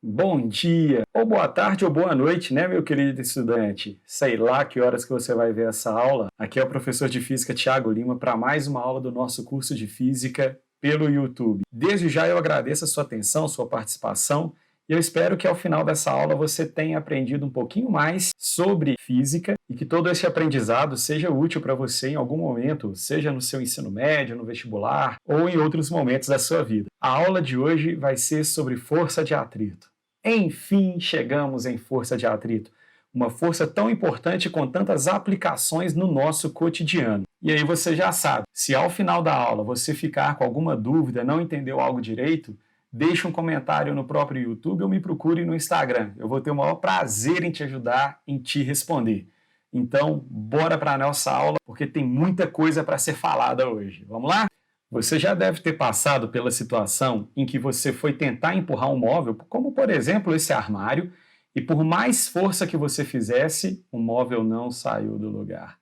Bom dia, ou boa tarde ou boa noite, né, meu querido estudante? Sei lá que horas que você vai ver essa aula. Aqui é o professor de Física Tiago Lima para mais uma aula do nosso curso de Física pelo YouTube. Desde já eu agradeço a sua atenção, sua participação, e eu espero que ao final dessa aula você tenha aprendido um pouquinho mais sobre física e que todo esse aprendizado seja útil para você em algum momento, seja no seu ensino médio, no vestibular ou em outros momentos da sua vida. A aula de hoje vai ser sobre força de atrito. Enfim, chegamos em força de atrito, uma força tão importante com tantas aplicações no nosso cotidiano. E aí você já sabe, se ao final da aula você ficar com alguma dúvida, não entendeu algo direito, deixe um comentário no próprio YouTube ou me procure no Instagram. Eu vou ter o maior prazer em te ajudar, em te responder. Então, bora para a nossa aula, porque tem muita coisa para ser falada hoje. Vamos lá? Você já deve ter passado pela situação em que você foi tentar empurrar um móvel, como por exemplo esse armário, e por mais força que você fizesse, o móvel não saiu do lugar.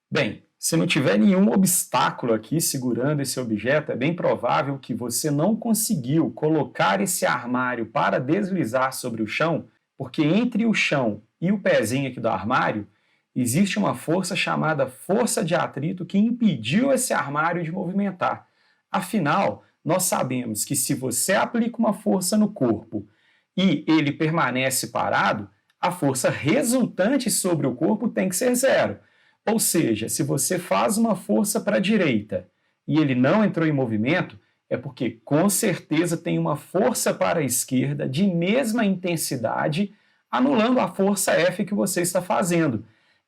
Bem, se não tiver nenhum obstáculo aqui segurando esse objeto, é bem provável que você não conseguiu colocar esse armário para deslizar sobre o chão, porque entre o chão e o pezinho aqui do armário, existe uma força chamada força de atrito que impediu esse armário de movimentar. Afinal, nós sabemos que se você aplica uma força no corpo e ele permanece parado, a força resultante sobre o corpo tem que ser zero. Ou seja, se você faz uma força para a direita e ele não entrou em movimento, é porque com certeza tem uma força para a esquerda de mesma intensidade, anulando a força F que você está fazendo.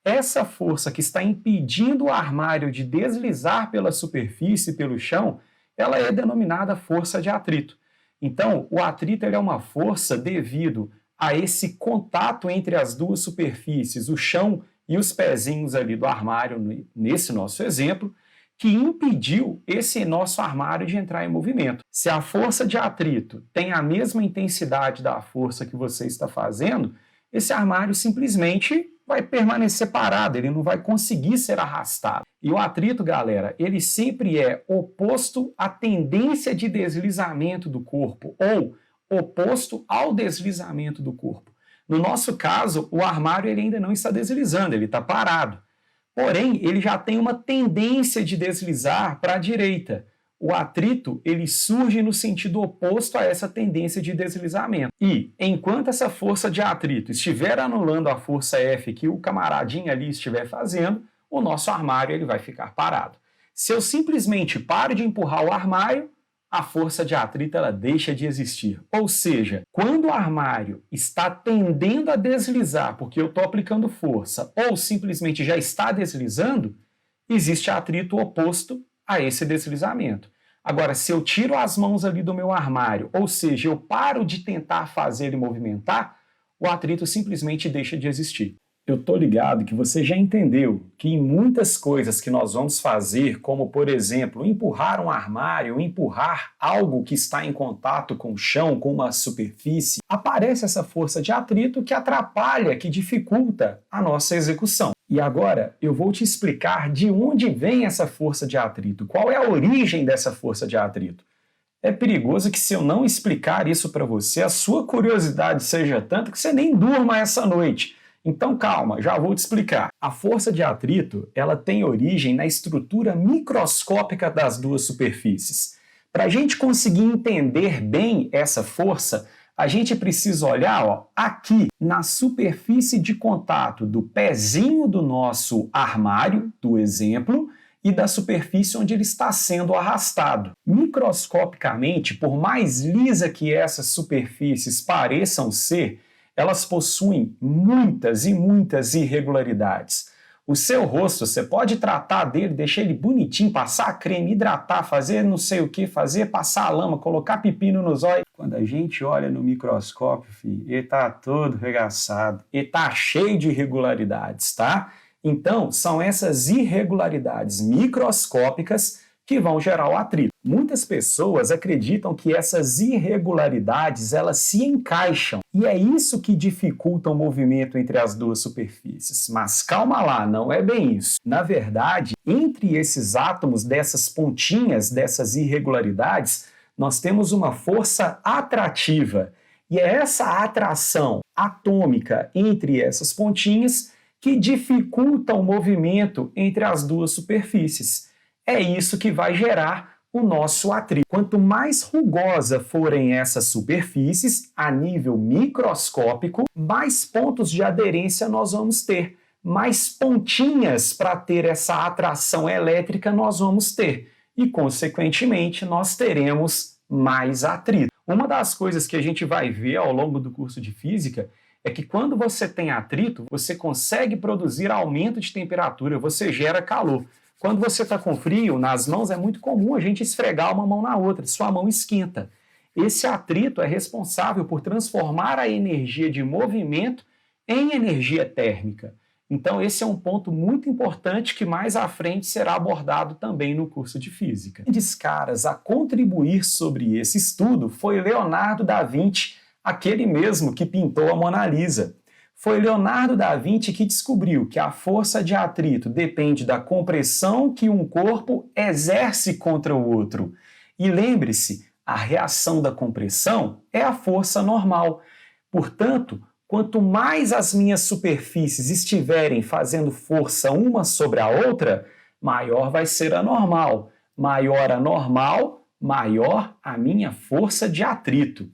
Essa força que está impedindo o armário de deslizar pela superfície, pelo chão, ela é denominada força de atrito. Então, o atrito é uma força devido a esse contato entre as duas superfícies, o chão e os pezinhos ali do armário, nesse nosso exemplo, que impediu esse nosso armário de entrar em movimento. Se a força de atrito tem a mesma intensidade da força que você está fazendo, esse armário simplesmente vai permanecer parado, ele não vai conseguir ser arrastado. E o atrito, galera, ele sempre é oposto à tendência de deslizamento do corpo, ou oposto ao deslizamento do corpo. No nosso caso, o armário ele ainda não está deslizando, ele está parado. Porém, ele já tem uma tendência de deslizar para a direita. O atrito ele surge no sentido oposto a essa tendência de deslizamento. E, enquanto essa força de atrito estiver anulando a força F que o camaradinho ali estiver fazendo, o nosso armário ele vai ficar parado. Se eu simplesmente paro de empurrar o armário, a força de atrito ela deixa de existir. Ou seja, quando o armário está tendendo a deslizar porque eu estou aplicando força ou simplesmente já está deslizando, existe atrito oposto a esse deslizamento. Agora, se eu tiro as mãos ali do meu armário, ou seja, eu paro de tentar fazer ele movimentar, o atrito simplesmente deixa de existir. Eu estou ligado que você já entendeu que em muitas coisas que nós vamos fazer, como por exemplo, empurrar um armário, empurrar algo que está em contato com o chão, com uma superfície, aparece essa força de atrito que atrapalha, que dificulta a nossa execução. E agora eu vou te explicar de onde vem essa força de atrito, qual é a origem dessa força de atrito. É perigoso que se eu não explicar isso para você, a sua curiosidade seja tanta que você nem durma essa noite. Então calma, já vou te explicar. A força de atrito, ela tem origem na estrutura microscópica das duas superfícies. Para a gente conseguir entender bem essa força, a gente precisa olhar aqui na superfície de contato do pezinho do nosso armário, do exemplo, e da superfície onde ele está sendo arrastado. Microscopicamente, por mais lisa que essas superfícies pareçam ser, elas possuem muitas e muitas irregularidades. O seu rosto, você pode tratar dele, deixar ele bonitinho, passar creme, hidratar, fazer não sei o que, passar a lama, colocar pepino nos olhos. Quando a gente olha no microscópio, filho, ele tá todo regaçado, ele tá cheio de irregularidades, tá? Então, são essas irregularidades microscópicas que vão gerar o atrito. Muitas pessoas acreditam que essas irregularidades elas se encaixam e é isso que dificulta o movimento entre as duas superfícies. Mas calma lá, não é bem isso. Na verdade, entre esses átomos dessas pontinhas, dessas irregularidades, nós temos uma força atrativa. E é essa atração atômica entre essas pontinhas que dificulta o movimento entre as duas superfícies. É isso que vai gerar o nosso atrito. Quanto mais rugosa forem essas superfícies, a nível microscópico, mais pontos de aderência nós vamos ter. Mais pontinhas para ter essa atração elétrica nós vamos ter. E, consequentemente, nós teremos mais atrito. Uma das coisas que a gente vai ver ao longo do curso de física é que quando você tem atrito, você consegue produzir aumento de temperatura, você gera calor. Quando você está com frio, nas mãos é muito comum a gente esfregar uma mão na outra, sua mão esquenta. Esse atrito é responsável por transformar a energia de movimento em energia térmica. Então esse é um ponto muito importante que mais à frente será abordado também no curso de física. Um dos caras a contribuir sobre esse estudo foi Leonardo da Vinci, aquele mesmo que pintou a Mona Lisa. Foi Leonardo da Vinci que descobriu que a força de atrito depende da compressão que um corpo exerce contra o outro. E lembre-se, a reação da compressão é a força normal. Portanto, quanto mais as minhas superfícies estiverem fazendo força uma sobre a outra, maior vai ser a normal. Maior a normal, maior a minha força de atrito.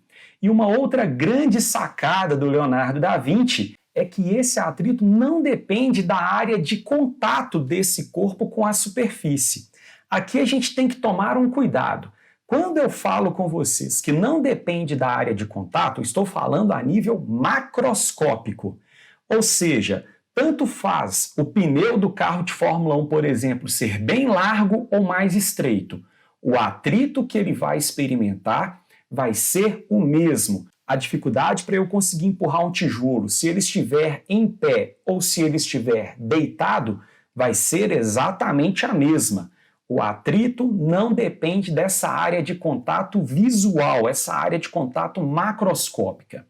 E uma outra grande sacada do Leonardo da Vinci é que esse atrito não depende da área de contato desse corpo com a superfície. Aqui a gente tem que tomar um cuidado. Quando eu falo com vocês que não depende da área de contato, estou falando a nível macroscópico. Ou seja, tanto faz o pneu do carro de Fórmula 1, por exemplo, ser bem largo ou mais estreito. O atrito que ele vai experimentar vai ser o mesmo. A dificuldade para eu conseguir empurrar um tijolo, se ele estiver em pé ou se ele estiver deitado, vai ser exatamente a mesma. O atrito não depende dessa área de contato visual, essa área de contato macroscópica.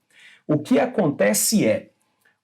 O que acontece é,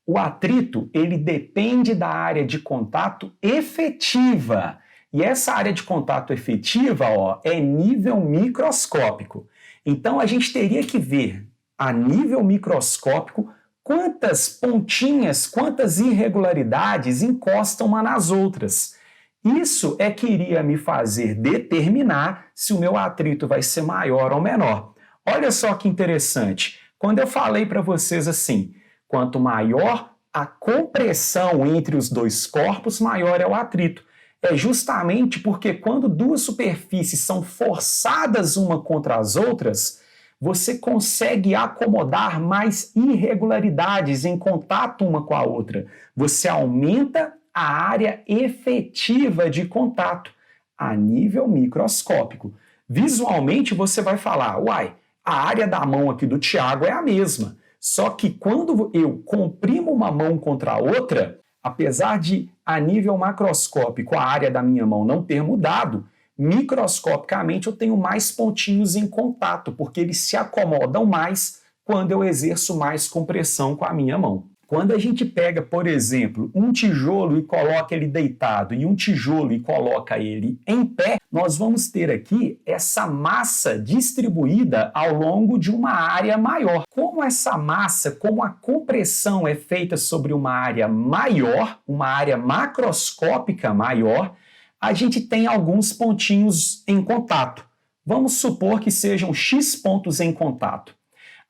o atrito ele depende da área de contato efetiva. E essa área de contato efetiva é nível microscópico. Então a gente teria que ver a nível microscópico quantas pontinhas, quantas irregularidades encostam uma nas outras. Isso é que iria me fazer determinar se o meu atrito vai ser maior ou menor. Olha só que interessante. Quando eu falei para vocês assim, quanto maior a compressão entre os dois corpos, maior é o atrito. É justamente porque quando duas superfícies são forçadas uma contra as outras, você consegue acomodar mais irregularidades em contato uma com a outra. Você aumenta a área efetiva de contato a nível microscópico. Visualmente você vai falar, uai, a área da mão aqui do Tiago é a mesma. Só que quando eu comprimo uma mão contra a outra, apesar de a nível macroscópico a área da minha mão não ter mudado, microscopicamente eu tenho mais pontinhos em contato, porque eles se acomodam mais quando eu exerço mais compressão com a minha mão. Quando a gente pega, por exemplo, um tijolo e coloca ele deitado e um tijolo e coloca ele em pé, nós vamos ter aqui essa massa distribuída ao longo de uma área maior. Como essa massa, como a compressão é feita sobre uma área maior, uma área macroscópica maior, a gente tem alguns pontinhos em contato. Vamos supor que sejam X pontos em contato.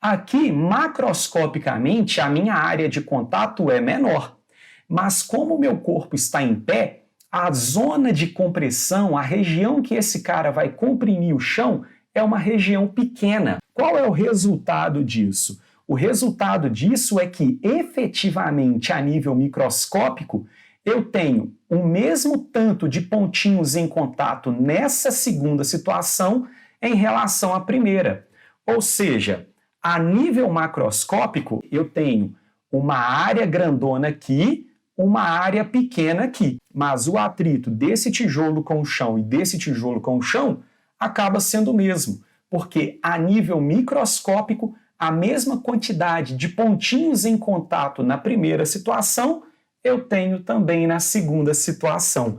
Aqui, macroscopicamente, a minha área de contato é menor. Mas como o meu corpo está em pé, a zona de compressão, a região que esse cara vai comprimir o chão, é uma região pequena. Qual é o resultado disso? O resultado disso é que, efetivamente, a nível microscópico, eu tenho o mesmo tanto de pontinhos em contato nessa segunda situação em relação à primeira. Ou seja, a nível macroscópico, eu tenho uma área grandona aqui, uma área pequena aqui. Mas o atrito desse tijolo com o chão e desse tijolo com o chão acaba sendo o mesmo, porque a nível microscópico, a mesma quantidade de pontinhos em contato na primeira situação, eu tenho também na segunda situação.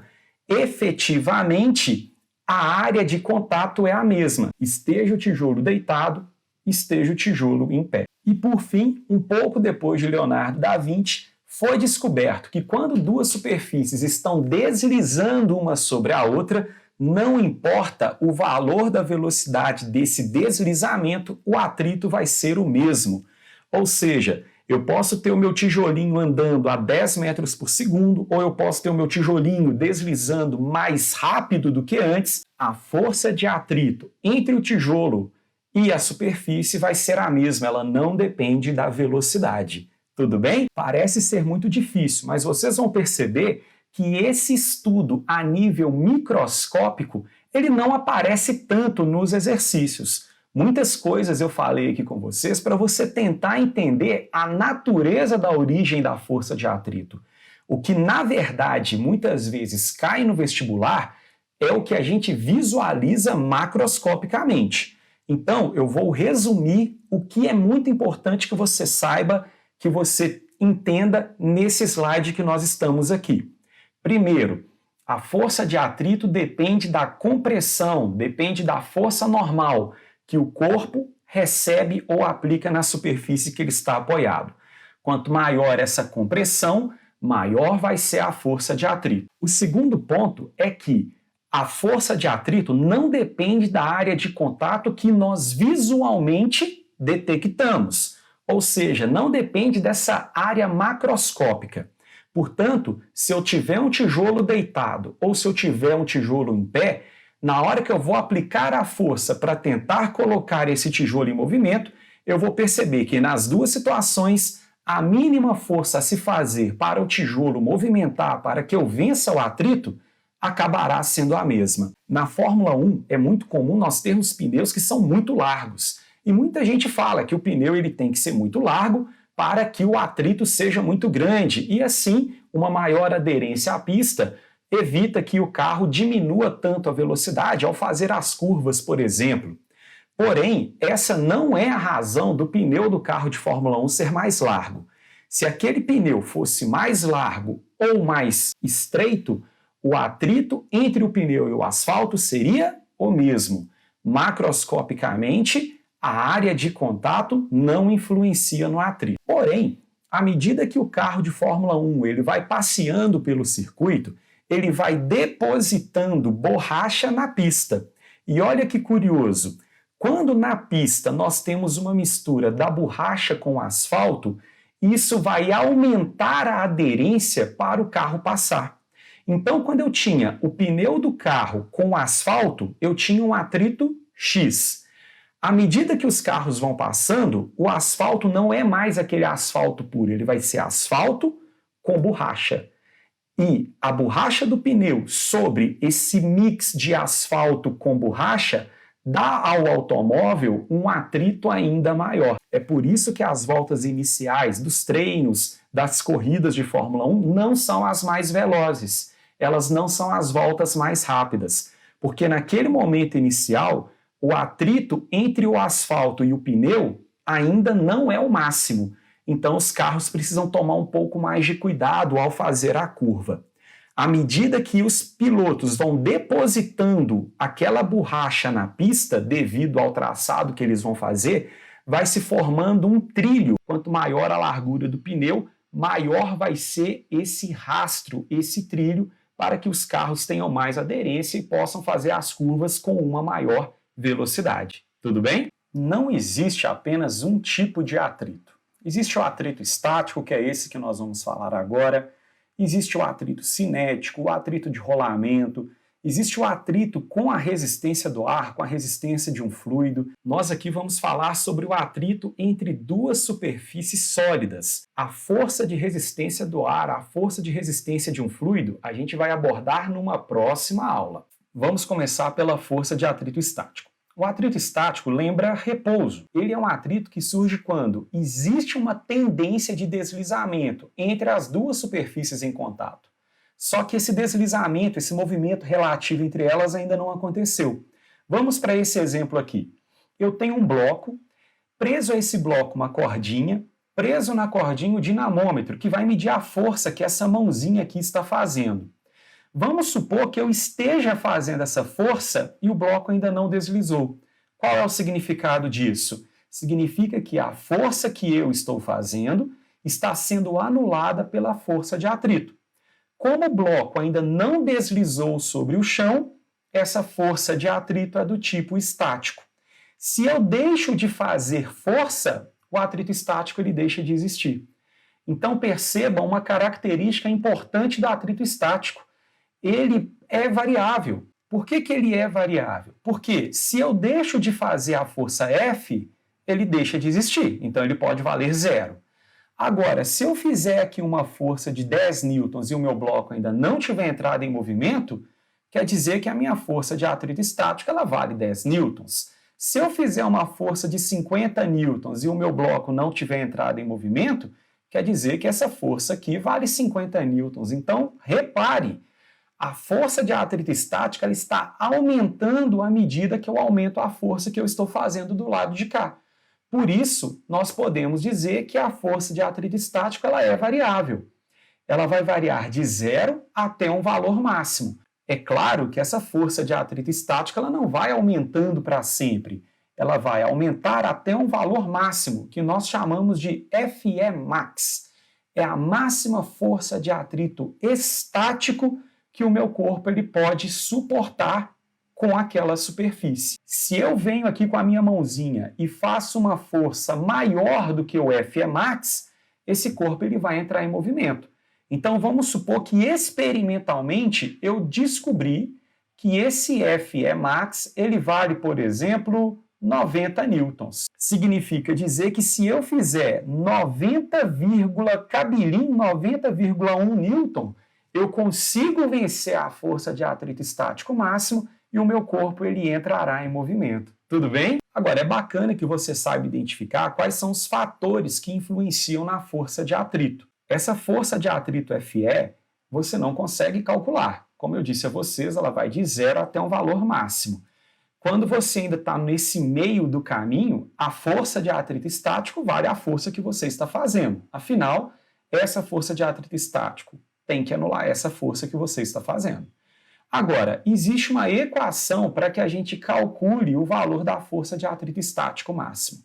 Efetivamente, a área de contato é a mesma. Esteja o tijolo deitado esteja o tijolo em pé. E por fim, um pouco depois de Leonardo da Vinci, foi descoberto que quando duas superfícies estão deslizando uma sobre a outra, não importa o valor da velocidade desse deslizamento, o atrito vai ser o mesmo. Ou seja, eu posso ter o meu tijolinho andando a 10 metros por segundo, ou eu posso ter o meu tijolinho deslizando mais rápido do que antes. A força de atrito entre o tijolo e a superfície vai ser a mesma, ela não depende da velocidade. Tudo bem? Parece ser muito difícil, mas vocês vão perceber que esse estudo a nível microscópico, ele não aparece tanto nos exercícios. Muitas coisas eu falei aqui com vocês para você tentar entender a natureza da origem da força de atrito. O que, na verdade, muitas vezes cai no vestibular é o que a gente visualiza macroscopicamente. Então, eu vou resumir o que é muito importante que você saiba, que você entenda nesse slide que nós estamos aqui. Primeiro, a força de atrito depende da compressão, depende da força normal que o corpo recebe ou aplica na superfície que ele está apoiado. Quanto maior essa compressão, maior vai ser a força de atrito. O segundo ponto é que a força de atrito não depende da área de contato que nós visualmente detectamos, ou seja, não depende dessa área macroscópica. Portanto, se eu tiver um tijolo deitado ou se eu tiver um tijolo em pé, na hora que eu vou aplicar a força para tentar colocar esse tijolo em movimento, eu vou perceber que nas duas situações, a mínima força a se fazer para o tijolo movimentar para que eu vença o atrito acabará sendo a mesma. Na Fórmula 1 é muito comum nós termos pneus que são muito largos. E muita gente fala que o pneu ele tem que ser muito largo para que o atrito seja muito grande e assim uma maior aderência à pista evita que o carro diminua tanto a velocidade ao fazer as curvas, por exemplo. Porém, essa não é a razão do pneu do carro de Fórmula 1 ser mais largo. Se aquele pneu fosse mais largo ou mais estreito, o atrito entre o pneu e o asfalto seria o mesmo. Macroscopicamente, a área de contato não influencia no atrito. Porém, à medida que o carro de Fórmula 1 ele vai passeando pelo circuito, ele vai depositando borracha na pista. E olha que curioso, quando na pista nós temos uma mistura da borracha com o asfalto, isso vai aumentar a aderência para o carro passar. Então, quando eu tinha o pneu do carro com o asfalto, eu tinha um atrito X. À medida que os carros vão passando, o asfalto não é mais aquele asfalto puro, ele vai ser asfalto com borracha. E a borracha do pneu sobre esse mix de asfalto com borracha dá ao automóvel um atrito ainda maior. É por isso que as voltas iniciais dos treinos, das corridas de Fórmula 1 não são as mais velozes. Elas não são as voltas mais rápidas, porque naquele momento inicial, o atrito entre o asfalto e o pneu ainda não é o máximo. Então os carros precisam tomar um pouco mais de cuidado ao fazer a curva. À medida que os pilotos vão depositando aquela borracha na pista, devido ao traçado que eles vão fazer, vai se formando um trilho. Quanto maior a largura do pneu, maior vai ser esse rastro, esse trilho, para que os carros tenham mais aderência e possam fazer as curvas com uma maior velocidade. Tudo bem? Não existe apenas um tipo de atrito. Existe o atrito estático, que é esse que nós vamos falar agora. Existe o atrito cinético, o atrito de rolamento. Existe o atrito com a resistência do ar, com a resistência de um fluido. Nós aqui vamos falar sobre o atrito entre duas superfícies sólidas. A força de resistência do ar, a força de resistência de um fluido, a gente vai abordar numa próxima aula. Vamos começar pela força de atrito estático. O atrito estático lembra repouso. Ele é um atrito que surge quando existe uma tendência de deslizamento entre as duas superfícies em contato. Só que esse deslizamento, esse movimento relativo entre elas ainda não aconteceu. Vamos para esse exemplo aqui. Eu tenho um bloco, preso a esse bloco uma cordinha, preso na cordinha o dinamômetro, que vai medir a força que essa mãozinha aqui está fazendo. Vamos supor que eu esteja fazendo essa força e o bloco ainda não deslizou. Qual é o significado disso? Significa que a força que eu estou fazendo está sendo anulada pela força de atrito. Como o bloco ainda não deslizou sobre o chão, essa força de atrito é do tipo estático. Se eu deixo de fazer força, o atrito estático ele deixa de existir. Então perceba uma característica importante do atrito estático. Ele é variável. Por que ele é variável? Porque se eu deixo de fazer a força F, ele deixa de existir. Então ele pode valer zero. Agora, se eu fizer aqui uma força de 10 newtons e o meu bloco ainda não tiver entrado em movimento, quer dizer que a minha força de atrito estático ela vale 10 newtons. Se eu fizer uma força de 50 newtons e o meu bloco não tiver entrado em movimento, quer dizer que essa força aqui vale 50 newtons. Então, repare, a força de atrito estática ela está aumentando à medida que eu aumento a força que eu estou fazendo do lado de cá. Por isso, nós podemos dizer que a força de atrito estático ela é variável. Ela vai variar de 0 até um valor máximo. É claro que essa força de atrito estático ela não vai aumentando para sempre. Ela vai aumentar até um valor máximo, que nós chamamos de Fe max. É a máxima força de atrito estático que o meu corpo ele pode suportar com aquela superfície. Se eu venho aqui com a minha mãozinha e faço uma força maior do que o Fe max, esse corpo ele vai entrar em movimento. Então vamos supor que experimentalmente eu descobri que esse Fe max ele vale, por exemplo, 90 newtons. Significa dizer que se eu fizer 90,1 newton, eu consigo vencer a força de atrito estático máximo e o meu corpo ele entrará em movimento. Tudo bem? Agora, é bacana que você saiba identificar quais são os fatores que influenciam na força de atrito. Essa força de atrito Fe, você não consegue calcular. Como eu disse a vocês, ela vai de 0 até um valor máximo. Quando você ainda está nesse meio do caminho, a força de atrito estático vale a força que você está fazendo. Afinal, essa força de atrito estático tem que anular essa força que você está fazendo. Agora, existe uma equação para que a gente calcule o valor da força de atrito estático máximo.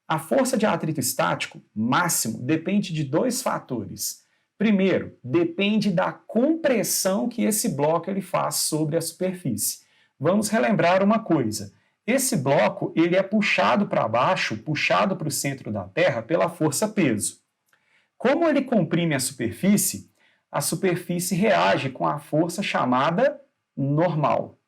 A força de atrito estático máximo depende de dois fatores. Primeiro, depende da compressão que esse bloco ele faz sobre a superfície. Vamos relembrar uma coisa. Esse bloco ele é puxado para baixo, puxado para o centro da Terra pela força-peso. Como ele comprime a superfície reage com a força chamada normal.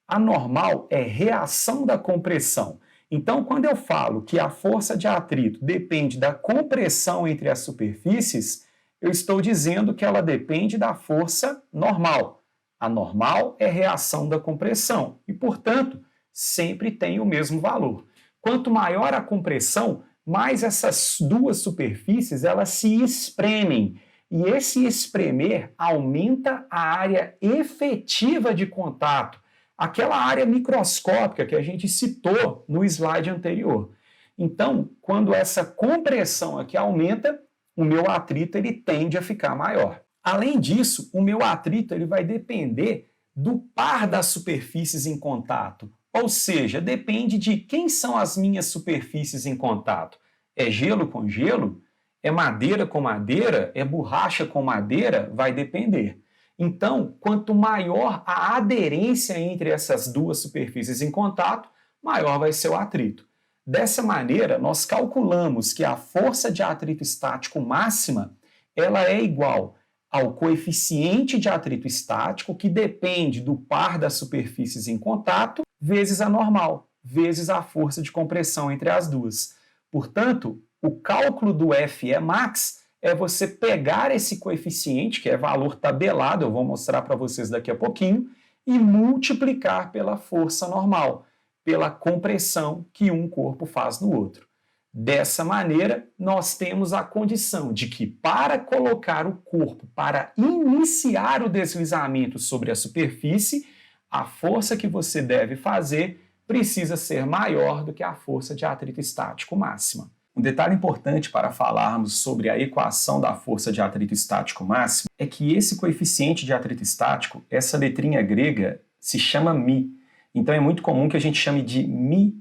A normal é reação da compressão. Então, quando eu falo que a força de atrito depende da compressão entre as superfícies, eu estou dizendo que ela depende da força normal. A normal é reação da compressão e, portanto, sempre tem o mesmo valor. Quanto maior a compressão, mais essas duas superfícies elas se espremem. E esse espremer aumenta a área efetiva de contato, aquela área microscópica que a gente citou no slide anterior. Então, quando essa compressão aqui aumenta, o meu atrito ele tende a ficar maior. Além disso, o meu atrito ele vai depender do par das superfícies em contato, ou seja, depende de quem são as minhas superfícies em contato. É gelo com gelo? É madeira com madeira? É borracha com madeira? Vai depender. Então, quanto maior a aderência entre essas duas superfícies em contato, maior vai ser o atrito. Dessa maneira, nós calculamos que a força de atrito estático máxima ela é igual ao coeficiente de atrito estático, que depende do par das superfícies em contato, vezes a normal, vezes a força de compressão entre as duas. Portanto, o cálculo do Fe max é você pegar esse coeficiente, que é valor tabelado, eu vou mostrar para vocês daqui a pouquinho, e multiplicar pela força normal, pela compressão que um corpo faz no outro. Dessa maneira, nós temos a condição de que, para colocar o corpo para iniciar o deslizamento sobre a superfície, a força que você deve fazer precisa ser maior do que a força de atrito estático máxima. Um detalhe importante para falarmos sobre a equação da força de atrito estático máximo é que esse coeficiente de atrito estático, essa letrinha grega, se chama μ. Então é muito comum que a gente chame de μe.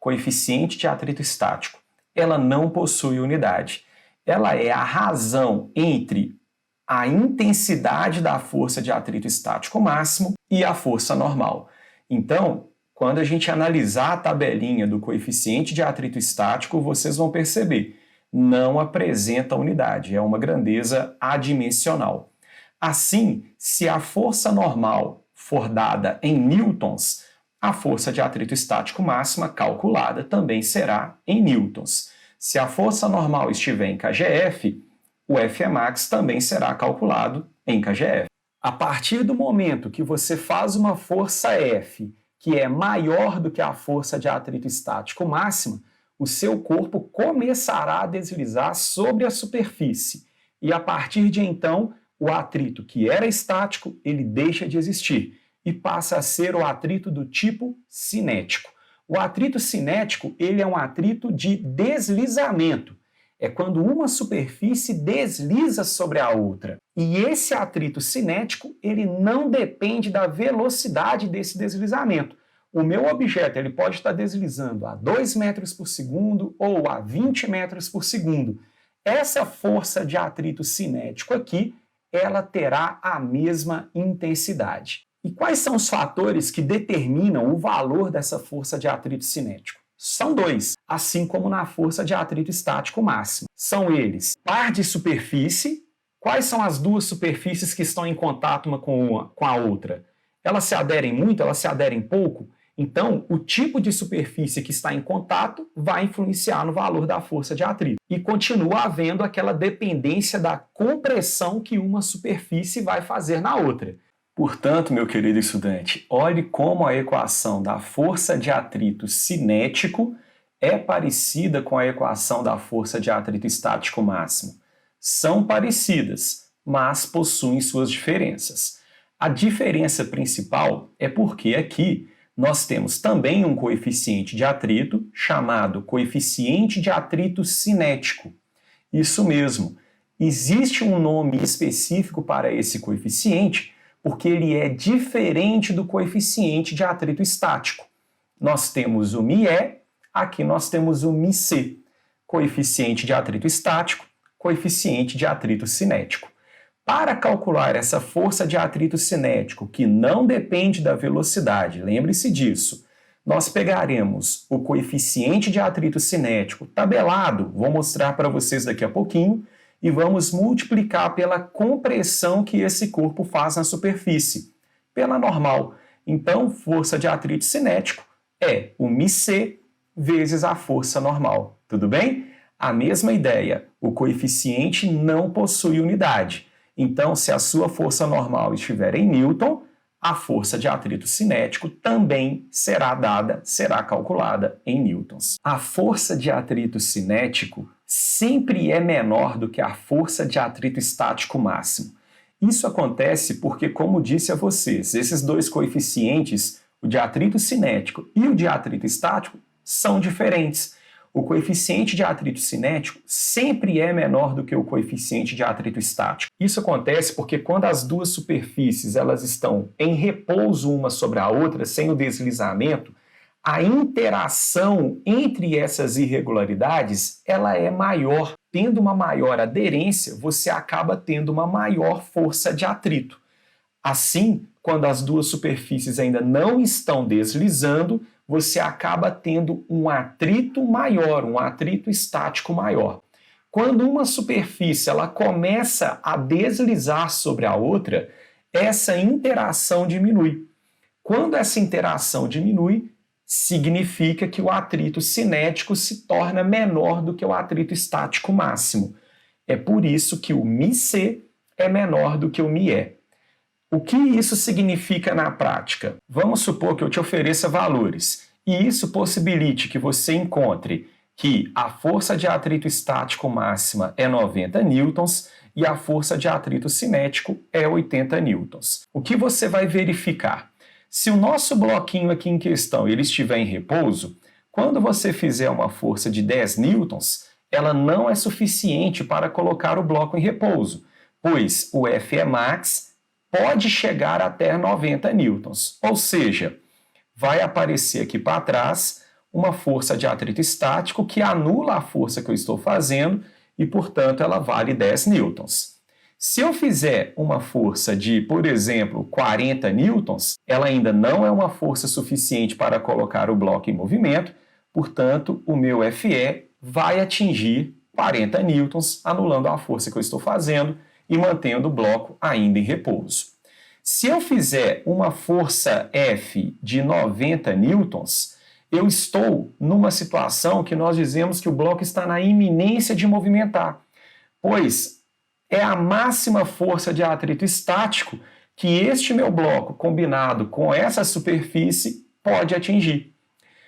coeficiente de atrito estático, ela não possui unidade. Ela é a razão entre a intensidade da força de atrito estático máximo e a força normal. Então, quando a gente analisar a tabelinha do coeficiente de atrito estático, vocês vão perceber, não apresenta unidade, é uma grandeza adimensional. Assim, se a força normal for dada em newtons, a força de atrito estático máxima calculada também será em newtons. Se a força normal estiver em kgf, o Fmax também será calculado em kgf. A partir do momento que você faz uma força F que é maior do que a força de atrito estático máxima, o seu corpo começará a deslizar sobre a superfície. E a partir de então, o atrito que era estático, ele deixa de existir e passa a ser o atrito do tipo cinético. O atrito cinético, ele é um atrito de deslizamento. É quando uma superfície desliza sobre a outra. E esse atrito cinético, ele não depende da velocidade desse deslizamento. O meu objeto ele pode estar deslizando a 2 metros por segundo ou a 20 metros por segundo. Essa força de atrito cinético aqui, ela terá a mesma intensidade. E quais são os fatores que determinam o valor dessa força de atrito cinético? São dois, assim como na força de atrito estático máximo. São eles par de superfície. Quais são as duas superfícies que estão em contato uma com a outra? Elas se aderem muito, elas se aderem pouco? Então, o tipo de superfície que está em contato vai influenciar no valor da força de atrito. E continua havendo aquela dependência da compressão que uma superfície vai fazer na outra. Portanto, meu querido estudante, olhe como a equação da força de atrito cinético é parecida com a equação da força de atrito estático máximo. São parecidas, mas possuem suas diferenças. A diferença principal é porque aqui nós temos também um coeficiente de atrito chamado coeficiente de atrito cinético. Isso mesmo, existe um nome específico para esse coeficiente porque ele é diferente do coeficiente de atrito estático. Nós temos o μe, aqui nós temos o μc. Coeficiente de atrito estático, coeficiente de atrito cinético. Para calcular essa força de atrito cinético, que não depende da velocidade, lembre-se disso, nós pegaremos o coeficiente de atrito cinético tabelado, vou mostrar para vocês daqui a pouquinho, e vamos multiplicar pela compressão que esse corpo faz na superfície, pela normal. Então, força de atrito cinético é o μc vezes a força normal. Tudo bem? A mesma ideia, o coeficiente não possui unidade. Então, se a sua força normal estiver em newton, a força de atrito cinético também será calculada em newtons. A força de atrito cinético sempre é menor do que a força de atrito estático máximo. Isso acontece porque, como disse a vocês, esses dois coeficientes, o de atrito cinético e o de atrito estático, são diferentes. O coeficiente de atrito cinético sempre é menor do que o coeficiente de atrito estático. Isso acontece porque quando as duas superfícies elas estão em repouso uma sobre a outra, sem o deslizamento, a interação entre essas irregularidades ela é maior. Tendo uma maior aderência, você acaba tendo uma maior força de atrito. Assim, quando as duas superfícies ainda não estão deslizando, você acaba tendo um atrito maior, um atrito estático maior. Quando uma superfície ela começa a deslizar sobre a outra, essa interação diminui. Quando essa interação diminui, significa que o atrito cinético se torna menor do que o atrito estático máximo. É por isso que o μc é menor do que o μe. O que isso significa na prática? Vamos supor que eu te ofereça valores e isso possibilite que você encontre que a força de atrito estático máxima é 90 newtons e a força de atrito cinético é 80 newtons. O que você vai verificar? Se o nosso bloquinho aqui em questão ele estiver em repouso, quando você fizer uma força de 10 newtons, ela não é suficiente para colocar o bloco em repouso, pois o Fmax pode chegar até 90 newtons. Ou seja, vai aparecer aqui para trás uma força de atrito estático que anula a força que eu estou fazendo e, portanto, ela vale 10 newtons. Se eu fizer uma força de, por exemplo, 40 newtons, ela ainda não é uma força suficiente para colocar o bloco em movimento, portanto, o meu FE vai atingir 40 newtons, anulando a força que eu estou fazendo e mantendo o bloco ainda em repouso. Se eu fizer uma força F de 90 newtons, eu estou numa situação que nós dizemos que o bloco está na iminência de movimentar, pois é a máxima força de atrito estático que este meu bloco, combinado com essa superfície, pode atingir.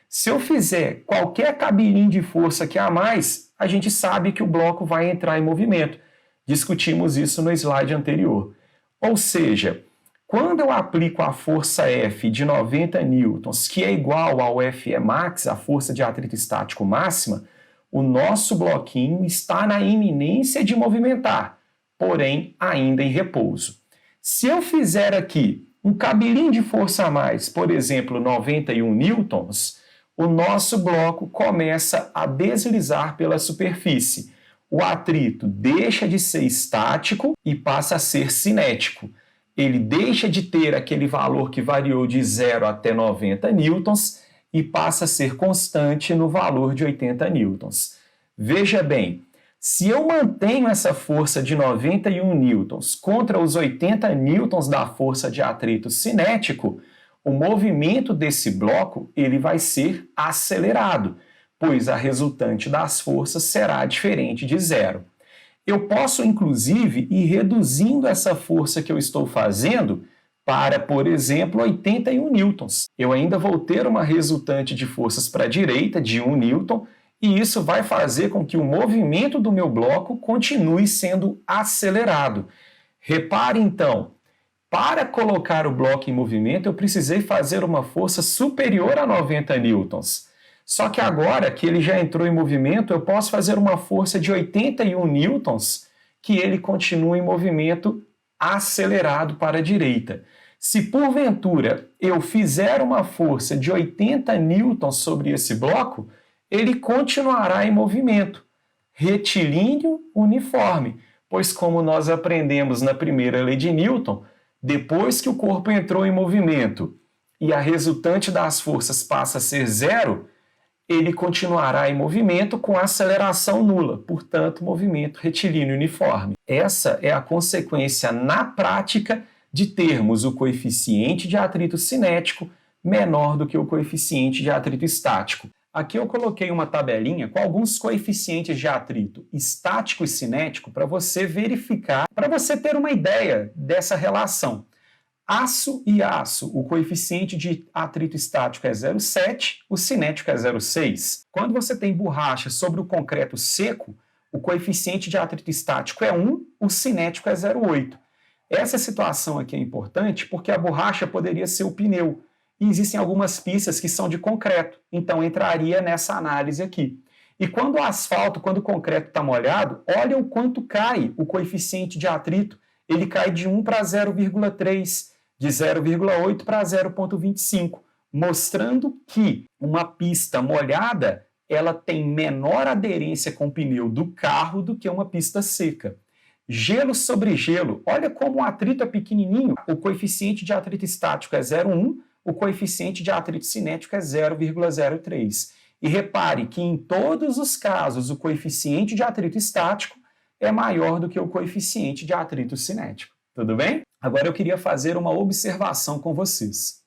Se eu fizer qualquer cabelinho de força que há mais, a gente sabe que o bloco vai entrar em movimento. Discutimos isso no slide anterior. Ou seja, quando eu aplico a força F de 90 newtons, que é igual ao Fe max, a força de atrito estático máxima, o nosso bloquinho está na iminência de movimentar, porém ainda em repouso. Se eu fizer aqui um cabelinho de força a mais, por exemplo, 91 newtons, o nosso bloco começa a deslizar pela superfície. O atrito deixa de ser estático e passa a ser cinético. Ele deixa de ter aquele valor que variou de 0 até 90 newtons e passa a ser constante no valor de 80 newtons. Veja bem, se eu mantenho essa força de 91 newtons contra os 80 newtons da força de atrito cinético, o movimento desse bloco ele vai ser acelerado, pois a resultante das forças será diferente de zero. Eu posso, inclusive, ir reduzindo essa força que eu estou fazendo para, por exemplo, 81 newtons. Eu ainda vou ter uma resultante de forças para a direita de 1 newton, e isso vai fazer com que o movimento do meu bloco continue sendo acelerado. Repare, então, para colocar o bloco em movimento, eu precisei fazer uma força superior a 90 newtons. Só que agora que ele já entrou em movimento, eu posso fazer uma força de 81 newtons, que ele continua em movimento acelerado para a direita. Se porventura eu fizer uma força de 80 newtons sobre esse bloco, ele continuará em movimento, retilíneo uniforme, pois como nós aprendemos na primeira lei de Newton, depois que o corpo entrou em movimento e a resultante das forças passa a ser zero, ele continuará em movimento com aceleração nula, portanto, movimento retilíneo uniforme. Essa é a consequência na prática de termos o coeficiente de atrito cinético menor do que o coeficiente de atrito estático. Aqui eu coloquei uma tabelinha com alguns coeficientes de atrito estático e cinético para você verificar, para você ter uma ideia dessa relação. Aço e aço, o coeficiente de atrito estático é 0,7, o cinético é 0,6. Quando você tem borracha sobre o concreto seco, o coeficiente de atrito estático é 1, o cinético é 0,8. Essa situação aqui é importante porque a borracha poderia ser o pneu, e existem algumas pistas que são de concreto, então entraria nessa análise aqui. E quando o asfalto, quando o concreto está molhado, olha o quanto cai o coeficiente de atrito, ele cai de 1 para 0,3, de 0,8 para 0,25, mostrando que uma pista molhada ela tem menor aderência com o pneu do carro do que uma pista seca. Gelo sobre gelo, olha como o atrito é pequenininho, o coeficiente de atrito estático é 0,1, o coeficiente de atrito cinético é 0,03. E repare que em todos os casos o coeficiente de atrito estático é maior do que o coeficiente de atrito cinético. Tudo bem? Agora eu queria fazer uma observação com vocês.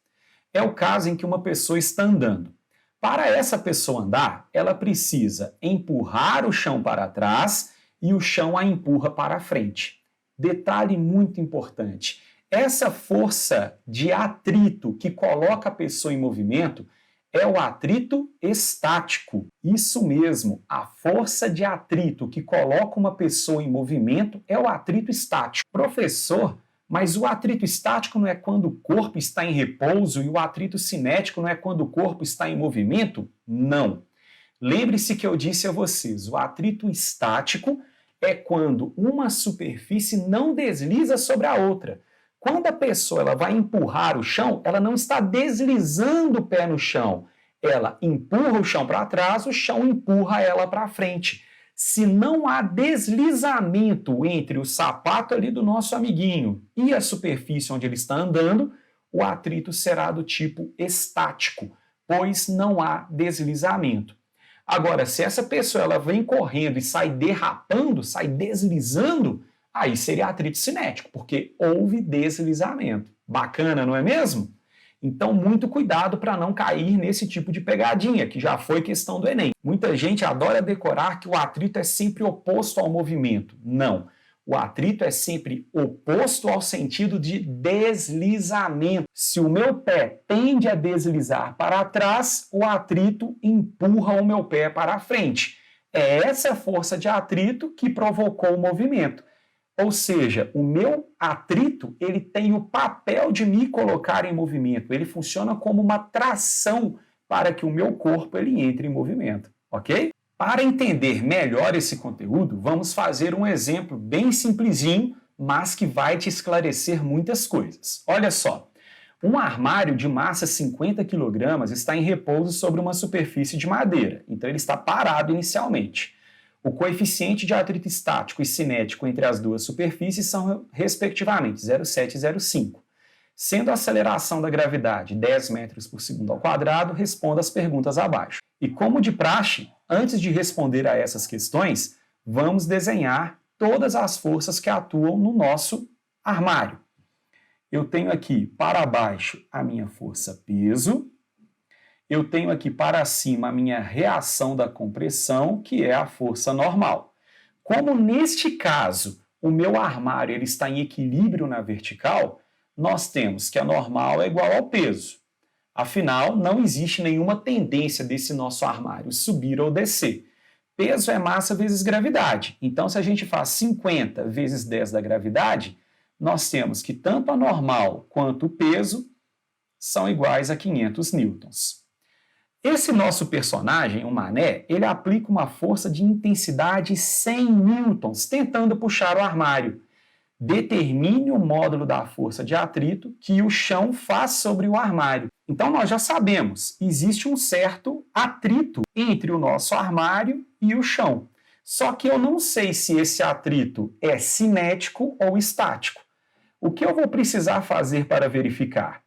É o caso em que uma pessoa está andando. Para essa pessoa andar, ela precisa empurrar o chão para trás e o chão a empurra para frente. Detalhe muito importante. Essa força de atrito que coloca a pessoa em movimento é o atrito estático. Isso mesmo, a força de atrito que coloca uma pessoa em movimento é o atrito estático. Professor, mas o atrito estático não é quando o corpo está em repouso e o atrito cinético não é quando o corpo está em movimento? Não. Lembre-se que eu disse a vocês, o atrito estático é quando uma superfície não desliza sobre a outra. Quando a pessoa ela vai empurrar o chão, ela não está deslizando o pé no chão, Ela empurra o chão para trás, o chão empurra ela para frente. Se não há deslizamento entre o sapato ali do nosso amiguinho e a superfície onde ele está andando, o atrito será do tipo estático, pois não há deslizamento. Agora, se essa pessoa ela vem correndo e sai derrapando, sai deslizando, aí seria atrito cinético, porque houve deslizamento. Bacana, não é mesmo? Então, muito cuidado para não cair nesse tipo de pegadinha, que já foi questão do Enem. Muita gente adora decorar que o atrito é sempre oposto ao movimento. Não. O atrito é sempre oposto ao sentido de deslizamento. Se o meu pé tende a deslizar para trás, o atrito empurra o meu pé para a frente. É essa força de atrito que provocou o movimento. Ou seja, o meu atrito ele tem o papel de me colocar em movimento. Ele funciona como uma tração para que o meu corpo ele entre em movimento, ok? Para entender melhor esse conteúdo, vamos fazer um exemplo bem simplesinho, mas que vai te esclarecer muitas coisas. Olha só, um armário de massa 50 kg está em repouso sobre uma superfície de madeira, então ele está parado inicialmente. O coeficiente de atrito estático e cinético entre as duas superfícies são, respectivamente, 0,7 e 0,5. Sendo a aceleração da gravidade 10 metros por segundo ao quadrado, responda as perguntas abaixo. E como de praxe, antes de responder a essas questões, vamos desenhar todas as forças que atuam no nosso armário. Eu tenho aqui para baixo a minha força peso, eu tenho aqui para cima a minha reação da compressão, que é a força normal. Como neste caso o meu armário ele está em equilíbrio na vertical, nós temos que a normal é igual ao peso. Afinal, não existe nenhuma tendência desse nosso armário subir ou descer. Peso é massa vezes gravidade. Então, se a gente faz 50 vezes 10 da gravidade, nós temos que tanto a normal quanto o peso são iguais a 500 newtons. Esse nosso personagem, o Mané, ele aplica uma força de intensidade 100 newtons, tentando puxar o armário. Determine o módulo da força de atrito que o chão faz sobre o armário. Então, nós já sabemos, existe um certo atrito entre o nosso armário e o chão. Só que eu não sei se esse atrito é cinético ou estático. O que eu vou precisar fazer para verificar?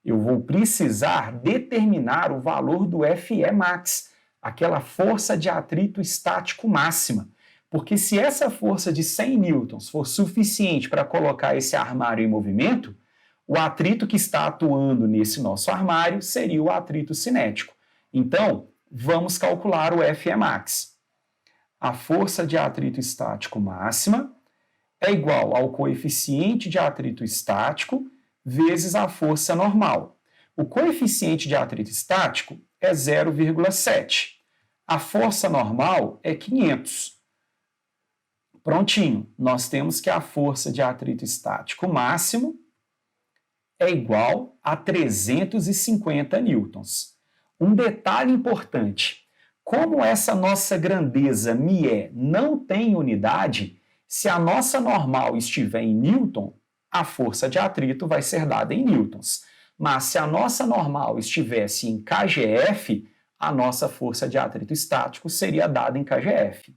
Eu vou precisar determinar o valor do Fe max, aquela força de atrito estático máxima. Porque se essa força de 100 newtons for suficiente para colocar esse armário em movimento, o atrito que está atuando nesse nosso armário seria o atrito cinético. Então, vamos calcular o Fe max. A força de atrito estático máxima é igual ao coeficiente de atrito estático vezes a força normal. O coeficiente de atrito estático é 0,7. A força normal é 500. Prontinho, nós temos que a força de atrito estático máximo é igual a 350 newtons. Um detalhe importante, como essa nossa grandeza μe não tem unidade, se a nossa normal estiver em newton, a força de atrito vai ser dada em newtons. Mas se a nossa normal estivesse em kgf, a nossa força de atrito estático seria dada em kgf.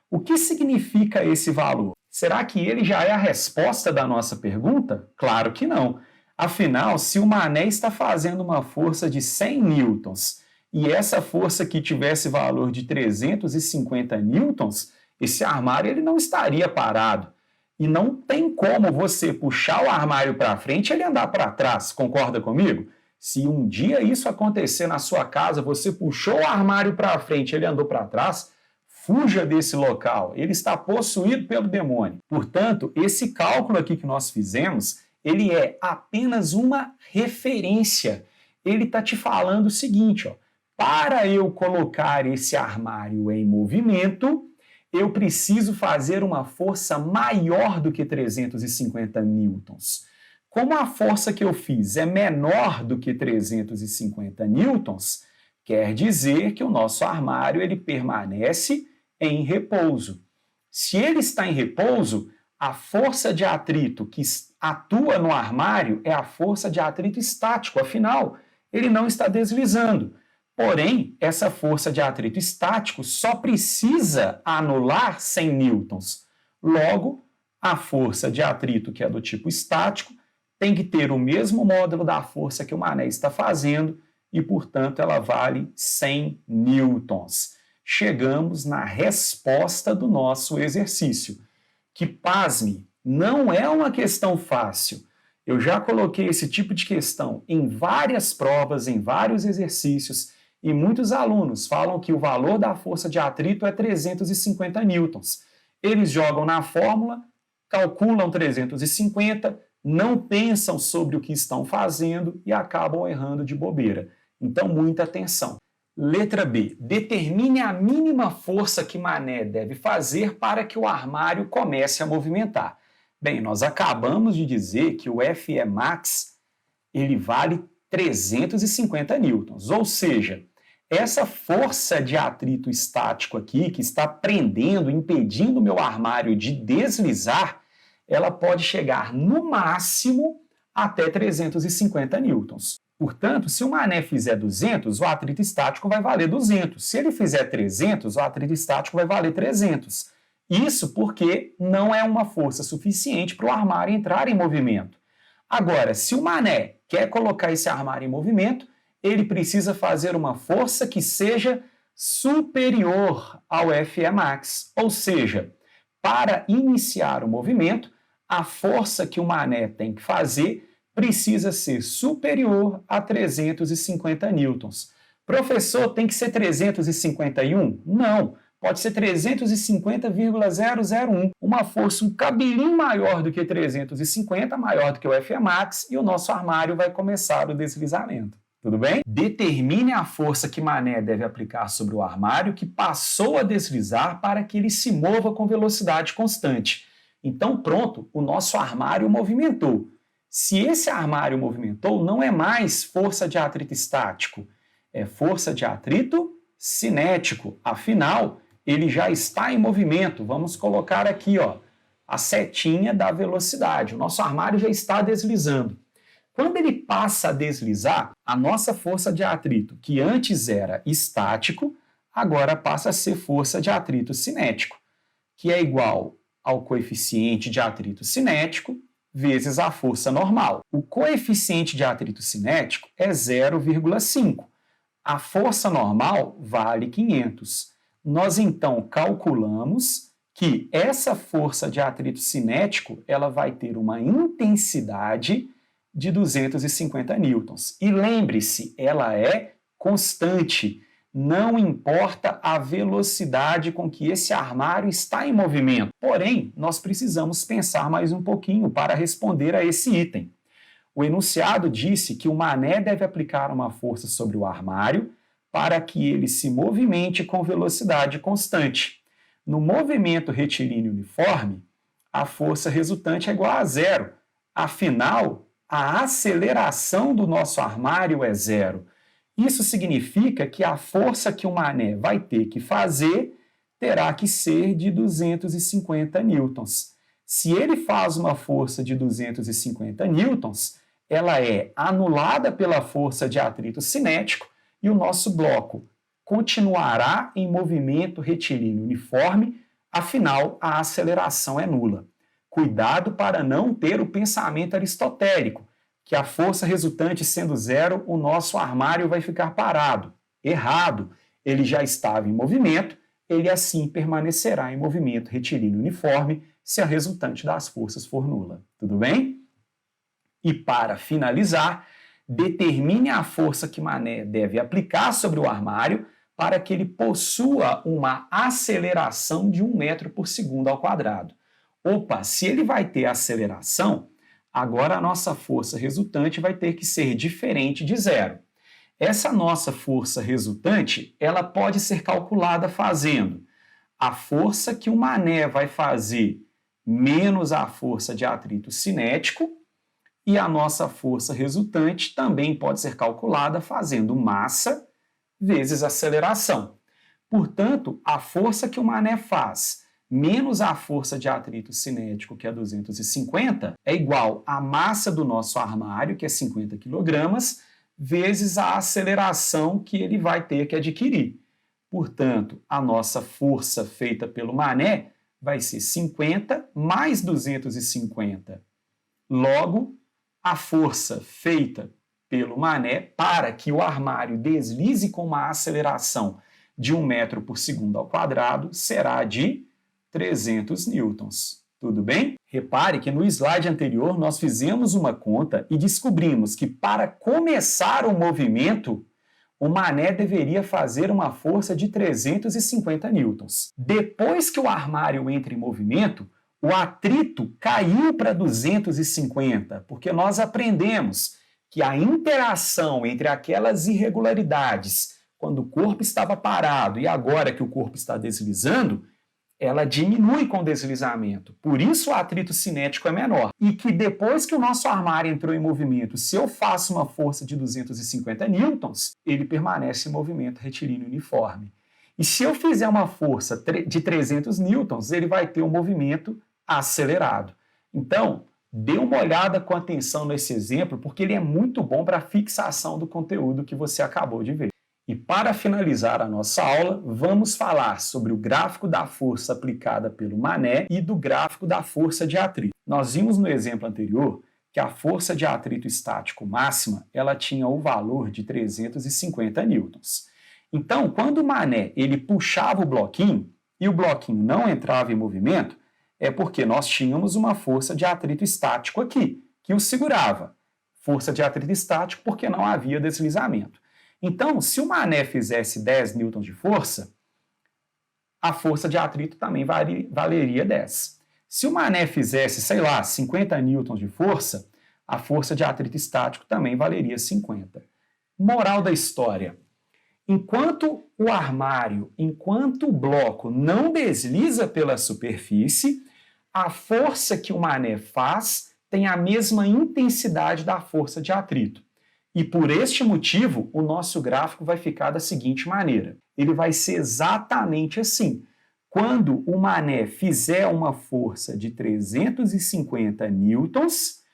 O que significa esse valor? Será que ele já é a resposta da nossa pergunta? Claro que não. Afinal, se o Mané está fazendo uma força de 100 newtons e essa força aqui tivesse valor de 350 newtons, esse armário ele não estaria parado. E não tem como você puxar o armário para frente e ele andar para trás, concorda comigo? Se um dia isso acontecer na sua casa, você puxou o armário para frente e ele andou para trás, fuja desse local, ele está possuído pelo demônio. Portanto, esse cálculo aqui que nós fizemos, ele é apenas uma referência. Ele está te falando o seguinte, ó, para eu colocar esse armário em movimento, eu preciso fazer uma força maior do que 350 newtons. Como a força que eu fiz é menor do que 350 newtons, quer dizer que o nosso armário ele permanece em repouso. Se ele está em repouso, a força de atrito que atua no armário é a força de atrito estático, afinal, ele não está deslizando. Porém, essa força de atrito estático só precisa anular 100 newtons. Logo, a força de atrito, que é do tipo estático, tem que ter o mesmo módulo da força que o mané está fazendo e, portanto, ela vale 100 newtons. Chegamos na resposta do nosso exercício, que, pasme, não é uma questão fácil. Eu já coloquei esse tipo de questão em várias provas, em vários exercícios, e muitos alunos falam que o valor da força de atrito é 350 newtons. Eles jogam na fórmula, calculam 350, não pensam sobre o que estão fazendo e acabam errando de bobeira. Então, muita atenção. Letra B. Determine a mínima força que mané deve fazer para que o armário comece a movimentar. Bem, nós acabamos de dizer que o FE max ele vale 350 newtons, ou seja, essa força de atrito estático aqui, que está prendendo, impedindo o meu armário de deslizar, ela pode chegar no máximo até 350 newtons. Portanto, se o mané fizer 200, o atrito estático vai valer 200. Se ele fizer 300, o atrito estático vai valer 300. Isso porque não é uma força suficiente para o armário entrar em movimento. Agora, se o mané quer colocar esse armário em movimento, ele precisa fazer uma força que seja superior ao FE max. Ou seja, para iniciar o movimento, a força que o mané tem que fazer precisa ser superior a 350 newtons. Professor, tem que ser 351? Não, pode ser 350,001. Uma força um cabelinho maior do que 350, maior do que o FE max, e o nosso armário vai começar o deslizamento. Tudo bem? Determine a força que mané deve aplicar sobre o armário que passou a deslizar para que ele se mova com velocidade constante. Então, pronto, o nosso armário movimentou. Se esse armário movimentou, não é mais força de atrito estático, é força de atrito cinético. Afinal, ele já está em movimento. Vamos colocar aqui, ó, a setinha da velocidade. O nosso armário já está deslizando. Quando ele passa a deslizar, a nossa força de atrito, que antes era estático, agora passa a ser força de atrito cinético, que é igual ao coeficiente de atrito cinético vezes a força normal. O coeficiente de atrito cinético é 0,5. A força normal vale 500. Nós, então, calculamos que essa força de atrito cinético ela vai ter uma intensidade de 250 newtons. E lembre-se, ela é constante. Não importa a velocidade com que esse armário está em movimento. Porém, nós precisamos pensar mais um pouquinho para responder a esse item. O enunciado disse que o mané deve aplicar uma força sobre o armário para que ele se movimente com velocidade constante. No movimento retilíneo uniforme, a força resultante é igual a zero. Afinal, a aceleração do nosso armário é zero. Isso significa que a força que o mané vai ter que fazer terá que ser de 250 newtons. Se ele faz uma força de 250 newtons, ela é anulada pela força de atrito cinético e o nosso bloco continuará em movimento retilíneo uniforme, afinal, a aceleração é nula. Cuidado para não ter o pensamento aristotélico, que a força resultante sendo zero, o nosso armário vai ficar parado. Errado. Ele já estava em movimento, ele assim permanecerá em movimento retilíneo uniforme se a resultante das forças for nula. Tudo bem? E para finalizar, determine a força que mané deve aplicar sobre o armário para que ele possua uma aceleração de 1 metro por segundo ao quadrado. Opa, se ele vai ter aceleração, agora a nossa força resultante vai ter que ser diferente de zero. Essa nossa força resultante, ela pode ser calculada fazendo a força que o mané vai fazer menos a força de atrito cinético, e a nossa força resultante também pode ser calculada fazendo massa vezes aceleração. Portanto, a força que o mané faz menos a força de atrito cinético, que é 250, é igual à massa do nosso armário, que é 50 kg, vezes a aceleração que ele vai ter que adquirir. Portanto, a nossa força feita pelo mané vai ser 50 mais 250. Logo, a força feita pelo mané para que o armário deslize com uma aceleração de 1 metro por segundo ao quadrado será de 300 newtons. Tudo bem? Repare que no slide anterior nós fizemos uma conta e descobrimos que para começar o movimento, o mané deveria fazer uma força de 350 newtons. Depois que o armário entra em movimento, o atrito caiu para 250, porque nós aprendemos que a interação entre aquelas irregularidades, quando o corpo estava parado e agora que o corpo está deslizando, ela diminui com o deslizamento. Por isso o atrito cinético é menor. E que depois que o nosso armário entrou em movimento, se eu faço uma força de 250 newtons, ele permanece em movimento retilíneo uniforme. E se eu fizer uma força de 300 newtons, ele vai ter um movimento acelerado. Então, dê uma olhada com atenção nesse exemplo, porque ele é muito bom para a fixação do conteúdo que você acabou de ver. E para finalizar a nossa aula, vamos falar sobre o gráfico da força aplicada pelo mané e do gráfico da força de atrito. Nós vimos no exemplo anterior que a força de atrito estático máxima ela tinha o valor de 350 newtons. Então, quando o mané ele puxava o bloquinho e o bloquinho não entrava em movimento, é porque nós tínhamos uma força de atrito estático aqui, que o segurava. Força de atrito estático porque não havia deslizamento. Então, se o mané fizesse 10 newtons de força, a força de atrito também valeria 10. Se o mané fizesse, sei lá, 50 newtons de força, a força de atrito estático também valeria 50. Moral da história: enquanto o bloco não desliza pela superfície, a força que o mané faz tem a mesma intensidade da força de atrito. E por este motivo, o nosso gráfico vai ficar da seguinte maneira. Ele vai ser exatamente assim. Quando o mané fizer uma força de 350 newtons,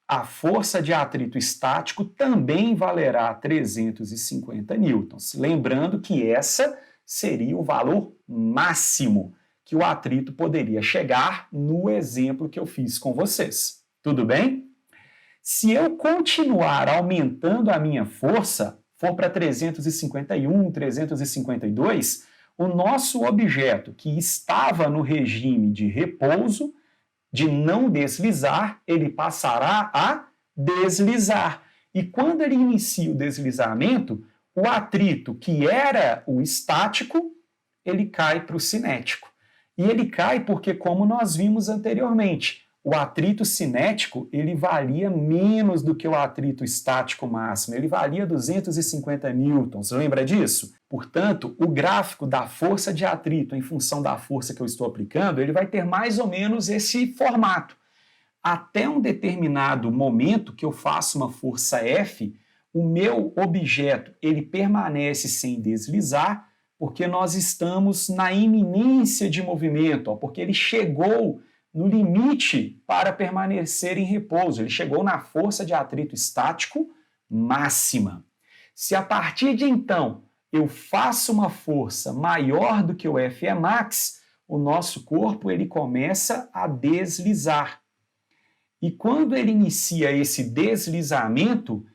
a força de atrito estático também valerá 350 newtons. Lembrando que essa seria o valor máximo que o atrito poderia chegar no exemplo que eu fiz com vocês. Tudo bem? Se eu continuar aumentando a minha força, for para 351, 352, o nosso objeto que estava no regime de repouso, de não deslizar, ele passará a deslizar. E quando ele inicia o deslizamento, o atrito, que era o estático, ele cai para o cinético. E ele cai porque, como nós vimos anteriormente, o atrito cinético ele valia menos do que o atrito estático máximo, ele valia 250 newtons, lembra disso? Portanto, o gráfico da força de atrito em função da força que eu estou aplicando, ele vai ter mais ou menos esse formato. Até um determinado momento que eu faço uma força F, o meu objeto ele permanece sem deslizar, porque nós estamos na iminência de movimento, porque ele chegou no limite para permanecer em repouso. Ele chegou na força de atrito estático máxima. Se a partir de então eu faço uma força maior do que o Fmax, o nosso corpo ele começa a deslizar. E quando ele inicia esse deslizamento,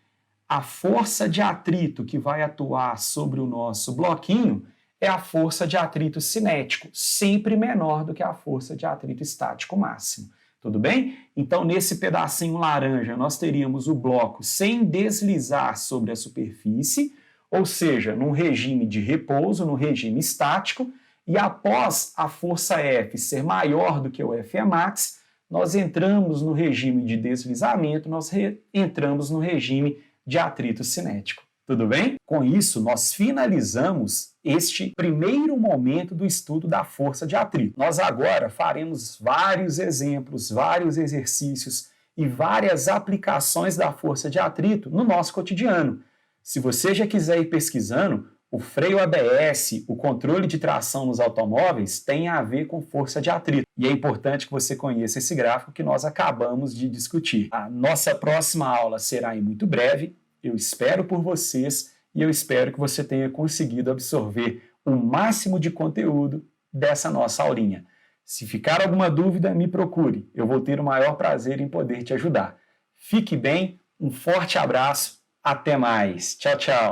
a força de atrito que vai atuar sobre o nosso bloquinho é a força de atrito cinético, sempre menor do que a força de atrito estático máximo. Tudo bem? Então, nesse pedacinho laranja, nós teríamos o bloco sem deslizar sobre a superfície, ou seja, num regime de repouso, no regime estático, e após a força F ser maior do que o Fmax, nós entramos no regime de deslizamento, nós entramos no regime de atrito cinético. Tudo bem? Com isso, nós finalizamos este primeiro momento do estudo da força de atrito. Nós agora faremos vários exemplos, vários exercícios e várias aplicações da força de atrito no nosso cotidiano. Se você já quiser ir pesquisando, o freio ABS, o controle de tração nos automóveis tem a ver com força de atrito. E é importante que você conheça esse gráfico que nós acabamos de discutir. A nossa próxima aula será em muito breve. Eu espero por vocês e eu espero que você tenha conseguido absorver o máximo de conteúdo dessa nossa aulinha. Se ficar alguma dúvida, me procure. Eu vou ter o maior prazer em poder te ajudar. Fique bem, um forte abraço, até mais. Tchau, tchau.